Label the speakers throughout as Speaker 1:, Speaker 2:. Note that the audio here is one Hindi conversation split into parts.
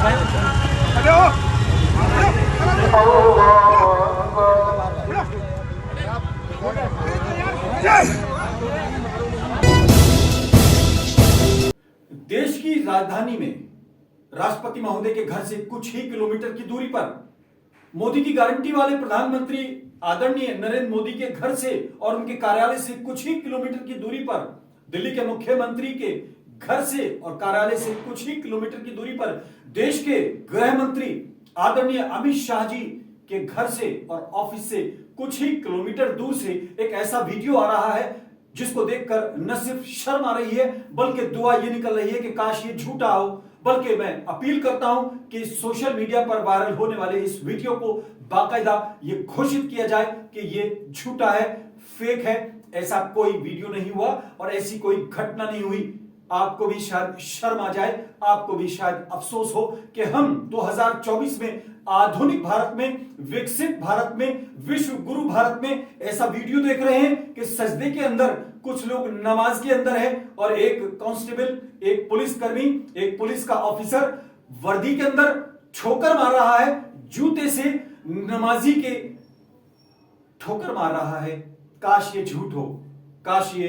Speaker 1: देश की राजधानी में राष्ट्रपति महोदय के घर से कुछ ही किलोमीटर की दूरी पर मोदी की गारंटी वाले प्रधानमंत्री आदरणीय नरेंद्र मोदी के घर से और उनके कार्यालय से कुछ ही किलोमीटर की दूरी पर दिल्ली के मुख्यमंत्री के घर से और कार्यालय से कुछ ही किलोमीटर की दूरी पर देश के गृह मंत्री आदरणीय अमित शाह जी के घर से और ऑफिस से कुछ ही किलोमीटर दूर से एक ऐसा वीडियो आ रहा है जिसको देखकर न सिर्फ शर्म आ रही है बल्कि दुआ ये निकल रही है कि काश ये झूठा हो। बल्कि मैं अपील करता हूं कि सोशल मीडिया पर वायरल होने वाले इस वीडियो को बाकायदा ये घोषित किया जाए कि ये झूठा है, फेक है। ऐसा कोई वीडियो नहीं हुआ और ऐसी कोई घटना नहीं हुई। आपको भी शायद शर्म आ जाए, आपको भी शायद अफसोस हो कि हम 2024 में आधुनिक भारत में, विकसित भारत में, विश्व गुरु भारत में ऐसा वीडियो देख रहे हैं कि सजदे के अंदर कुछ लोग नमाज के अंदर है और एक कांस्टेबल, एक पुलिसकर्मी, एक पुलिस का ऑफिसर वर्दी के अंदर ठोकर मार रहा है, जूते से नमाजी के ठोकर मार रहा है। काश ये झूठ हो, काश ये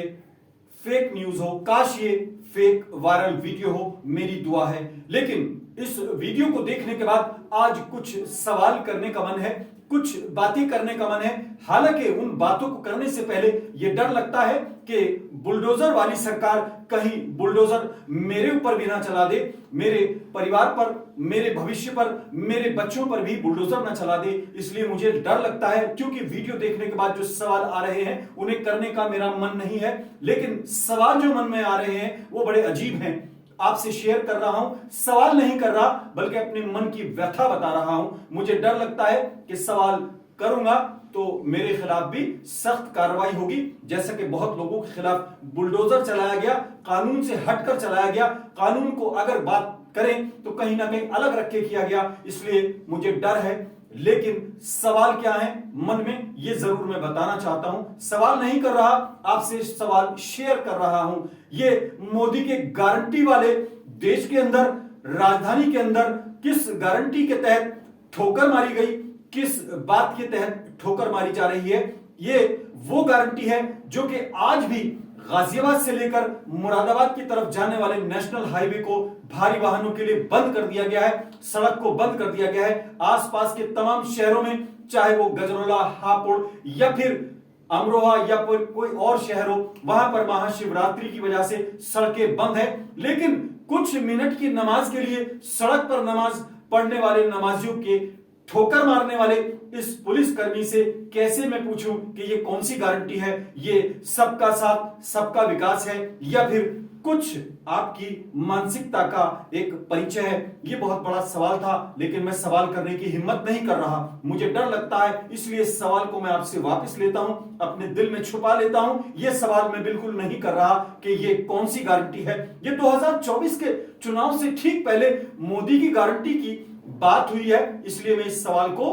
Speaker 1: फेक न्यूज हो, काश ये फेक वायरल वीडियो हो, मेरी दुआ है। लेकिन इस वीडियो को देखने के बाद आज कुछ सवाल करने का मन है, कुछ बातें करने का मन है। हालांकि उन बातों को करने से पहले यह डर लगता है कि बुलडोजर वाली सरकार कहीं बुलडोजर मेरे ऊपर भी ना चला दे, मेरे परिवार पर, मेरे भविष्य पर, मेरे बच्चों पर भी बुलडोजर ना चला दे। इसलिए मुझे डर लगता है, क्योंकि वीडियो देखने के बाद जो सवाल आ रहे हैं उन्हें करने का मेरा मन नहीं है, लेकिन सवाल जो मन में आ रहे हैं वो बड़े अजीब हैं। आपसे शेयर कर रहा हूं, सवाल नहीं कर रहा बल्कि अपने मन की व्यथा बता रहा हूं। मुझे डर लगता है कि सवाल करूंगा तो मेरे खिलाफ भी सख्त कार्रवाई होगी, जैसा कि बहुत लोगों के खिलाफ बुलडोजर चलाया गया, कानून से हटकर चलाया गया। कानून को अगर बात करें तो कहीं ना कहीं अलग रख के किया गया, इसलिए मुझे डर है। लेकिन सवाल क्या है मन में, ये जरूर मैं बताना चाहता हूं। सवाल नहीं कर रहा, आपसे सवाल शेयर कर रहा हूं। ये मोदी के गारंटी वाले देश के अंदर, राजधानी के अंदर किस गारंटी के तहत ठोकर मारी गई, किस बात के तहत ठोकर मारी जा रही है? ये वो गारंटी है जो कि आज भी गाजियाबाद से लेकर मुरादाबाद की तरफ जाने वाले नेशनल हाईवे को भारी वाहनों के लिए बंद कर दिया गया है, सड़क को बंद कर दिया गया है। आसपास के तमाम शहरों में, चाहे वो गजरोला, हापुड़ या फिर अमरोहा या कोई और शहर हो, वहां पर महाशिवरात्रि की वजह से सड़कें बंद है। लेकिन कुछ मिनट की नमाज के लिए सड़क पर नमाज पढ़ने वाले नमाजियों के ठोकर मारने वाले इस पुलिसकर्मी से कैसे मैं पूछूं कि ये कौन सी गारंटी है? ये सबका साथ सबका विकास है या फिर कुछ आपकी मानसिकता का एक परिचय है? ये बहुत बड़ा सवाल था, लेकिन मैं सवाल करने की हिम्मत नहीं कर रहा। मुझे डर लगता है, इसलिए इस सवाल को मैं आपसे वापस लेता हूं, अपने दिल में छुपा लेता हूं। ये सवाल मैं बिल्कुल नहीं कर रहा कि ये कौन सी गारंटी है। ये 2024 के चुनाव से ठीक पहले मोदी की गारंटी की बात हुई है, इसलिए मैं इस सवाल को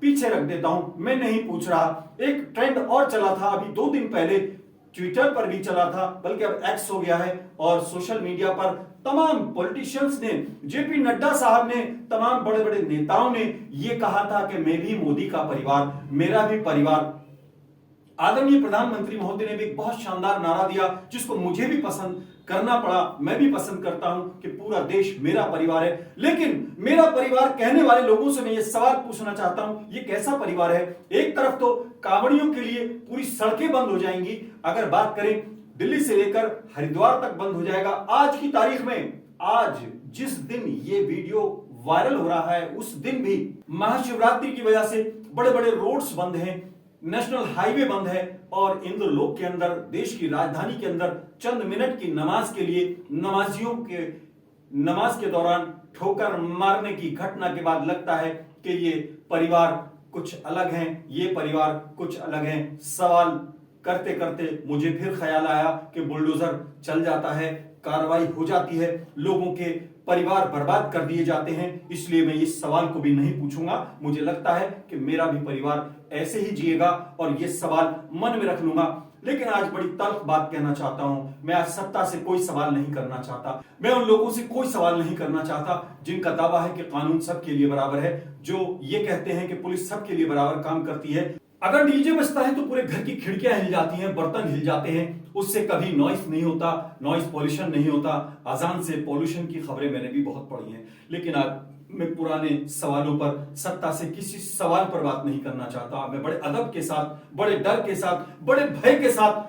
Speaker 1: पीछे रख देता हूं, मैं नहीं पूछ रहा। एक ट्रेंड और चला था अभी 2 दिन पहले, ट्विटर पर भी चला था, बल्कि अब एक्स हो गया है, और सोशल मीडिया पर तमाम पॉलिटिशियंस ने, जेपी नड्डा साहब ने, तमाम बड़े बड़े नेताओं ने यह कहा था कि मैं भी मोदी का परिवार, मेरा भी परिवार। आदरणीय प्रधानमंत्री महोदय ने भी एक बहुत शानदार नारा दिया जिसको मुझे भी पसंद करना पड़ा। मैं भी पसंद करता हूं कि पूरा देश मेरा परिवार है। लेकिन मेरा परिवार कहने वाले लोगों से मैं ये सवाल पूछना चाहता हूं, ये कैसा परिवार है? एक तरफ तो कांवड़ियों के लिए पूरी सड़कें बंद हो जाएंगी, अगर बात करें दिल्ली से लेकर हरिद्वार तक बंद हो जाएगा। आज की तारीख में, आज जिस दिन ये वीडियो वायरल हो रहा है उस दिन भी महाशिवरात्रि की वजह से बड़े बड़े रोड्स बंद हैं, नेशनल हाईवे बंद है, और इंद्रलोक के अंदर, देश की राजधानी के अंदर चंद मिनट की नमाज के लिए नमाजियों के नमाज के दौरान ठोकर मारने की घटना के बाद लगता है कि ये परिवार कुछ अलग हैं, ये परिवार कुछ अलग हैं। सवाल करते करते मुझे फिर ख्याल आया कि बुलडोजर चल जाता है, कार्रवाई हो जाती है, लोगों के परिवार बर्बाद कर दिए जाते हैं, इसलिए मैं इस सवाल को भी नहीं पूछूंगा। मुझे लगता है कि मेरा भी परिवार ऐसे ही जिएगा और ये सवाल मन में रख लूंगा। लेकिन आज बड़ी तल्ख बात कहना चाहता हूं। मैं आज सत्ता से कोई सवाल नहीं करना चाहता। मैं उन लोगों से कोई सवाल नहीं करना चाहता जिनका दावा है कि कानून सबके लिए बराबर है, जो ये कहते हैं कि पुलिस सबके लिए बराबर काम करती है। अगर डीजे बजता है तो पूरे घर की खिड़कियां हिल जाती हैं, बर्तन हिल जाते हैं, उससे कभी नॉइस नहीं होता, नॉइस पॉल्यूशन नहीं होता। अजान से पॉल्यूशन की खबरें मैंने भी बहुत पढ़ी हैं। लेकिन आज मैं पुराने सवालों पर, सत्ता से किसी सवाल पर बात नहीं करना चाहता। मैं बड़े अदब के साथ, बड़े डर के साथ, बड़े भय के साथ,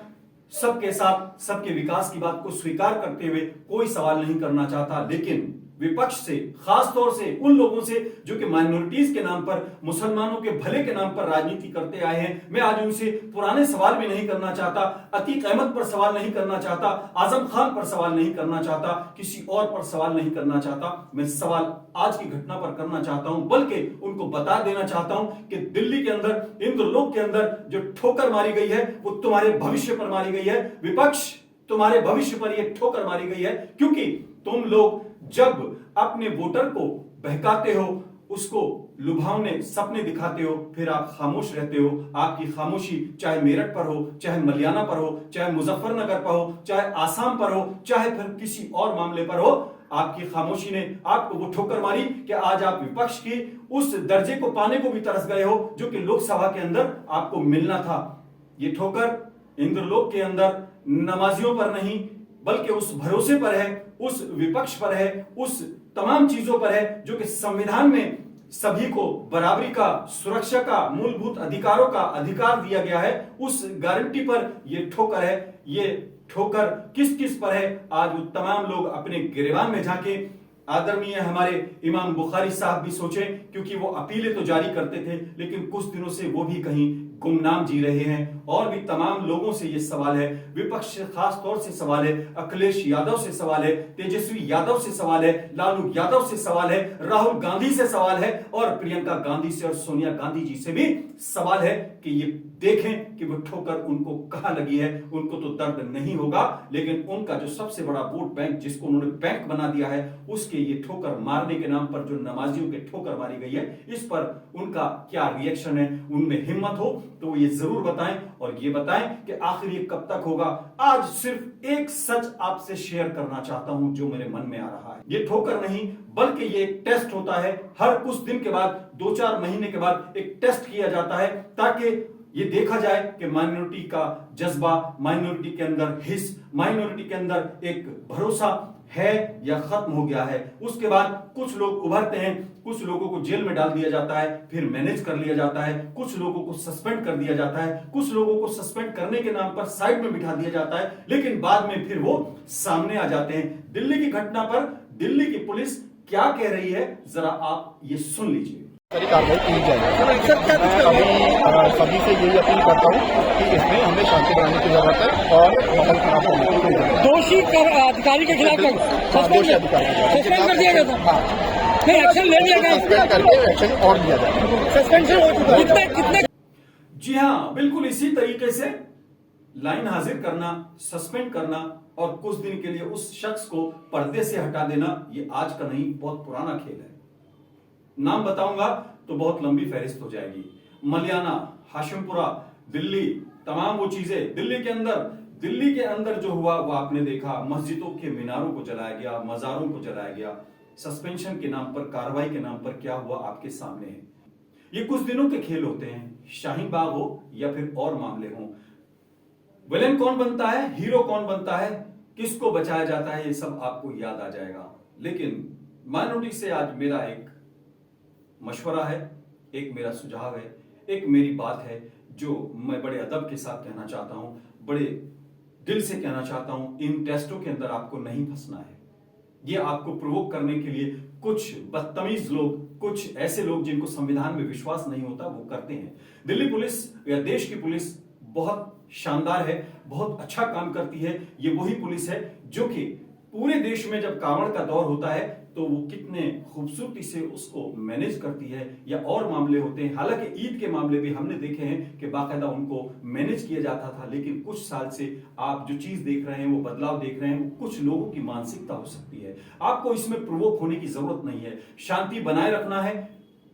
Speaker 1: सबके साथ सबके विकास की बात को स्वीकार करते हुए कोई सवाल नहीं करना चाहता। लेकिन विपक्ष से, खास तौर से उन लोगों से जो कि माइनॉरिटीज के नाम पर, मुसलमानों के भले के नाम पर राजनीति करते आए हैं, मैं आज उनसे पुराने सवाल भी नहीं करना चाहता। अतीक अहमद पर सवाल नहीं करना चाहता, आजम खान पर सवाल नहीं करना चाहता, किसी और पर सवाल नहीं करना चाहता। मैं सवाल आज की घटना पर करना चाहता हूं, बल्कि उनको बता देना चाहता हूं कि दिल्ली के अंदर, इंद्रलोक के अंदर जो ठोकर मारी गई है वो तुम्हारे भविष्य पर मारी गई है। विपक्ष, तुम्हारे भविष्य पर यह ठोकर मारी गई है, क्योंकि तुम लोग जब अपने वोटर को बहकाते हो, उसको लुभावने सपने दिखाते हो, फिर आप खामोश रहते हो। आपकी खामोशी चाहे मेरठ पर हो, चाहे मलियाना पर हो, चाहे मुजफ्फरनगर पर हो, चाहे आसाम पर हो, चाहे फिर किसी और मामले पर हो, आपकी खामोशी ने आपको वो ठोकर मारी कि आज आप विपक्ष की उस दर्जे को पाने को भी तरस गए हो जो कि लोकसभा के अंदर आपको मिलना था। ये ठोकर इंद्रलोक के अंदर नमाजियों पर नहीं, बल्कि उस भरोसे पर है, उस विपक्ष पर है, उस तमाम चीजों पर है जो कि संविधान में सभी को बराबरी का, सुरक्षा का, मूलभूत अधिकारों का अधिकार दिया गया है। उस गारंटी पर यह ठोकर है। ये ठोकर किस किस पर है, आज वो तमाम लोग अपने गिरेबान में झांके। आदरणीय हमारे इमाम बुखारी साहब भी सोचे, क्योंकि वो अपीलें तो जारी करते थे, लेकिन कुछ दिनों से वो भी कहीं गुमनाम जी रहे हैं। और भी तमाम लोगों से ये सवाल है, विपक्ष से खास तौर से सवाल है, अखिलेश यादव से सवाल है, तेजस्वी यादव से सवाल है, लालू यादव से सवाल है, राहुल गांधी से सवाल है, और प्रियंका गांधी से और सोनिया गांधी जी से भी सवाल है कि ये देखें कि वो ठोकर उनको कहां लगी है। उनको तो दर्द नहीं होगा, लेकिन उनका जो सबसे बड़ा वोट बैंक, जिसको उन्होंने बैंक बना दिया है, उसके ये ठोकर मारने के नाम पर जो नमाजियों के ठोकर मारी गई है, इस पर उनका क्या रिएक्शन है, उनमें हिम्मत हो तो ये जरूर बताएं, और ये बताएं कि आखिर ये कब तक होगा। आज सिर्फ एक सच आपसे शेयर करना चाहता हूं जो मेरे मन में आ रहा है। ये ठोकर नहीं, बल्कि ये एक टेस्ट होता है। हर कुछ दिन के बाद, 2-4 महीने के बाद एक टेस्ट किया जाता है, ताकि ये देखा जाए कि माइनॉरिटी का जज्बा, माइनॉरिटी के अंदर हिस्स, माइनॉरिटी के अंदर एक भरोसा है या खत्म हो गया है। उसके बाद कुछ लोग उभरते हैं, कुछ लोगों को जेल में डाल दिया जाता है, फिर मैनेज कर लिया जाता है, कुछ लोगों को सस्पेंड कर दिया जाता है, कुछ लोगों को सस्पेंड करने के नाम पर साइड में बिठा दिया जाता है, लेकिन बाद में फिर वो सामने आ जाते हैं। दिल्ली की घटना पर दिल्ली की पुलिस क्या कह रही है, जरा आप ये सुन लीजिए।
Speaker 2: कार्रवाई की जाएगी। अभी सभी से यही अपील करता हूँ कि इसमें हमें शांति बनाने की जरूरत है और माहौल खराब होने की कोई जरूरत नहीं।
Speaker 3: दोषी अधिकारी के खिलाफ
Speaker 2: दोषी अधिकारी
Speaker 3: सस्पेंड कर दिया गया था, फिर एक्शन ले लिया गया,
Speaker 2: सस्पेंड करके एक्शन और लिया जाएगा।
Speaker 3: सस्पेंशन हो चुका है। कितने
Speaker 1: जी हाँ, बिल्कुल इसी तरीके से लाइन हाजिर करना, सस्पेंड करना और कुछ दिन के लिए उस शख्स को पर्दे से हटा देना, ये आज का नहीं, बहुत पुराना खेल है। नाम बताऊंगा तो बहुत लंबी फहरिस्त हो जाएगी। मलियाना, हाशिमपुरा, दिल्ली, तमाम वो चीजें दिल्ली के अंदर जो हुआ वो आपने देखा। मस्जिदों के मीनारों को जलाया गया, मजारों को जलाया गया। सस्पेंशन के नाम पर, कार्रवाई के नाम पर क्या हुआ आपके सामने है। ये कुछ दिनों के खेल होते हैं, शाहीन बाग हो या फिर और मामले हो। विलेन कौन बनता है, हीरो कौन बनता है, किसको बचाया जाता है, ये सब आपको याद आ जाएगा। लेकिन माइनॉरिटी से आज मेरा एक मशवरा है, एक मेरा सुझाव है, एक मेरी बात है जो मैं बड़े अदब के साथ कहना चाहता हूं, बड़े दिल से कहना चाहता हूं। इन टेस्टों के अंदर आपको नहीं फंसना है। ये आपको प्रोवोक करने के लिए कुछ बदतमीज लोग, कुछ ऐसे लोग जिनको संविधान में विश्वास नहीं होता, वो करते हैं। दिल्ली पुलिस या देश की पुलिस बहुत शानदार है, बहुत अच्छा काम करती है। ये वही पुलिस है जो कि पूरे देश में जब कांवड़ का दौर होता है तो वो कितने खूबसूरती से उसको मैनेज करती है, या और मामले होते हैं। हालांकि ईद के मामले भी हमने देखे हैं कि बाकायदा उनको मैनेज किया जाता था, लेकिन कुछ साल से आप जो चीज देख रहे हैं, वो बदलाव देख रहे हैं, वो कुछ लोगों की मानसिकता हो सकती है। आपको इसमें प्रोवोक होने की जरूरत नहीं है। शांति बनाए रखना है,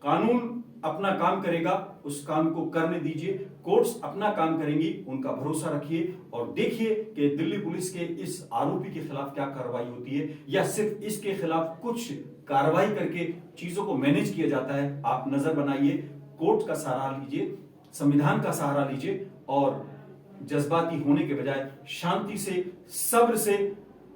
Speaker 1: कानून अपना काम करेगा, उस काम को करने दीजिए। कोर्ट्स अपना काम करेंगी, उनका भरोसा रखिए और देखिए कि दिल्ली पुलिस के इस आरोपी के खिलाफ क्या कार्रवाई होती है, या सिर्फ इसके खिलाफ कुछ कार्रवाई करके चीजों को मैनेज किया जाता है। आप नजर बनाइए, कोर्ट का सहारा लीजिए, संविधान का सहारा लीजिए और जज्बाती होने के बजाय शांति से, सब्र से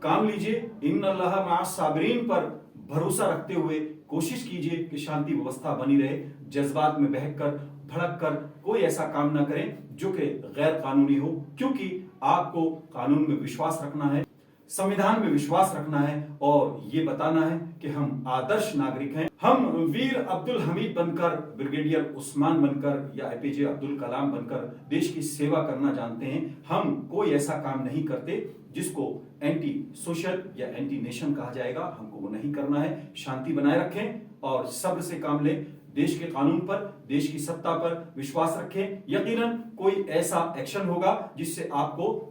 Speaker 1: काम लीजिए। इन्नल्लाह मअस साबिरीन पर भरोसा रखते हुए कोशिश कीजिए कि शांति व्यवस्था बनी रहे। जज्बात में बहकर भड़क कर कोई ऐसा काम ना करें जो कि गैर कानूनी हो, क्योंकि आपको कानून में विश्वास रखना है, संविधान में विश्वास रखना है और ये बताना है कि हम आदर्श नागरिक हैं। हम वीर अब्दुल हमीद बनकर, ब्रिगेडियर उस्मान बनकर या एपीजे अब्दुल कलाम बनकर देश की सेवा करना जानते हैं। हम कोई ऐसा काम नहीं करते जिसको एंटी सोशल या एंटी नेशन कहा जाएगा, हमको वो नहीं करना है। शांति बनाए रखें और सब्र से काम लें। देश के कानून पर, देश की सत्ता पर विश्वास रखें। यकीनन कोई ऐसा एक्शन होगा जिससे आपको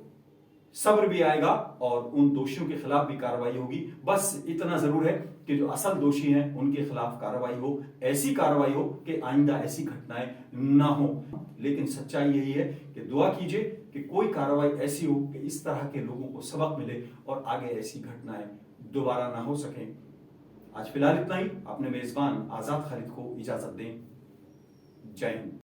Speaker 1: सब्र भी आएगा और उन दोषियों के खिलाफ भी कार्रवाई होगी। बस इतना जरूर है कि जो असल दोषी हैं उनके खिलाफ कार्रवाई हो, ऐसी कार्रवाई हो कि आइंदा ऐसी घटनाएं ना हो। लेकिन सच्चाई यही है कि दुआ कीजिए कि कोई कार्रवाई ऐसी हो कि इस तरह के लोगों को सबक मिले और आगे ऐसी घटनाएं दोबारा ना हो सकें। आज फिलहाल इतना ही। अपने मेजबान आजाद खालिद को इजाजत दें। जय हिंद।